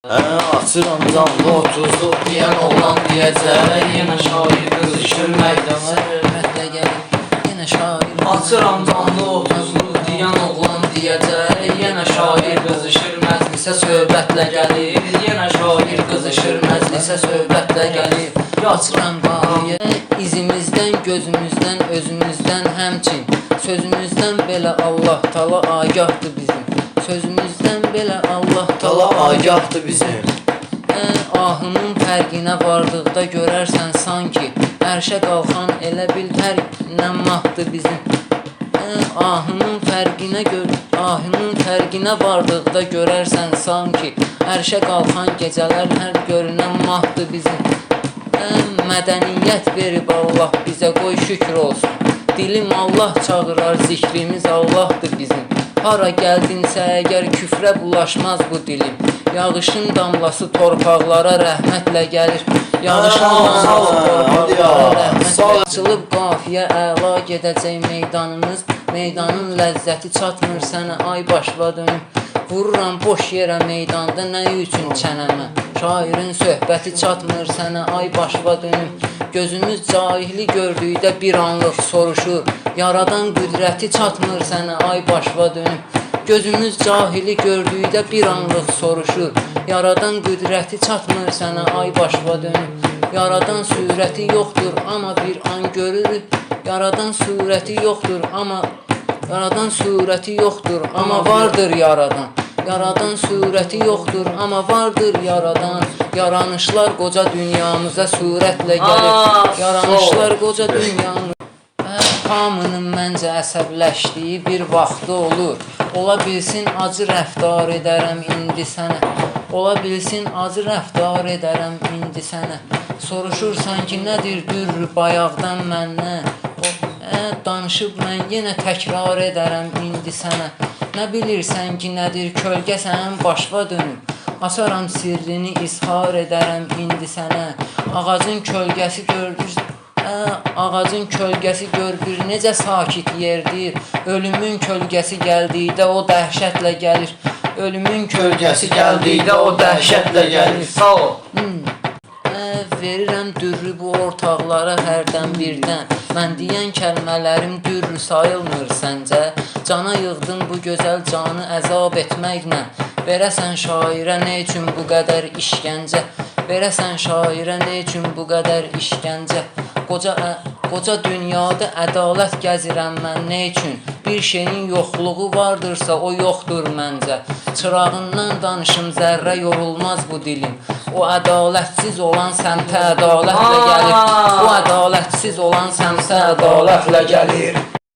Açıram canlı 30'luq deyən oğlan deyəcək. Yenə şair qızışır məydana hörmətlə gəlir. Yenə şair açıram canlı 30'luq deyən oğlan deyəcək. Yenə şair qızışır məclisə söhbətlə gəlir. Yenə şair qızışır məclisə söhbətlə gəlir. Açıram qaliyə izimizdən, gözümüzdən, özümüzdən həmçin. Sözümüzdən belə Allah Taala agahdır bizim. Sözümüzdən belə Allah Taala agahdır bizim. Ahının fərqinə vardıqda görərsən sanki ərşə qalxan elə bil hər gündən mahdır bizim. Ahının fərqinə vardıqda görərsən sanki ərşə qalxan gecələr hər görünən mahdır bizim. Mədəniyyət verib Allah bizə qoy şükür olsun. Dilim Allah çağırar, zikrimiz Allahdır bizim. Hara gəldinsə əgər küfrə bulaşmaz bu dilim. Yağışın damlası torpaqlara rəhmətlə gəlir. Yağışın damlası torpaqlara rəhmətlə açılıb qafiyə əla gedəcək meydanımız. Meydanın ləzzəti çatmır sənə ay başla dönüb. Vururam boş yerə meydanda nə üçün çənəmə. Şairin söhbəti çatmır sənə ay başla dönüb. Gözümüz cahili gördükdə bir anlıq soruşur. Yaradan qüdrəti çatmır sənə ay başla dönüb. Gözümüz cahili gördükdə bir anlıq soruşur. Yaradan qüdrəti çatmır sənə ay başla dönüb. Yaradan surəti yoxdur amma bir an görürük. Yaradan surəti yoxdur amma vardır yaradan. Yaradan surəti yoxdur amma vardır yaradan. Yaranışlar qoca dünyamıza surətlə gəlir. Yaranışlar qoca dünyamıza. Hamının məncə əsəbləşdiyi bir vaxtı olur. Ola bilsin acı rəftar edərəm indi sənə. Ola bilsin acı rəftar edərəm indi sənə. Soruşursan ki nədir dürr bayaqdan məndən. Danışıb mən yenə təkrar edərəm indi sənə. Nə bilirsən ki nədir kölgəsən başva dönüb. Açaram sirrini izhar edərəm indi sənə. Ağacın kölgəsi gör bir necə sakit yerdir. Ölümün kölgəsi gəldikdə o dəhşətlə gəlir. Ölümün kölgəsi gəldikdə o dəhşətlə gəlir. Sağ ol. Verirəm dürrü bu ortaqlara hərdən birdən. Mən deyən kəlmələrim dürrü sayılmır səncə. Cana yığdım bu gözəl canı əzab etməklə. Verəsən şairə nə üçün bu qədər işgəncə. Verəsən şairə nə üçün bu qədər işgəncə. Qoca dünyada ədalət gəzirəm mən nə üçün. Bir şeyin yoxluğu vardırsa o yoxdur məncə. Çırağından danışım zərrə yorulmaz bu dilim. O ədalətsiz olan səmtə ədalətlə gəlir. O ədalətsiz olan səmtə ədalətlə gəlir.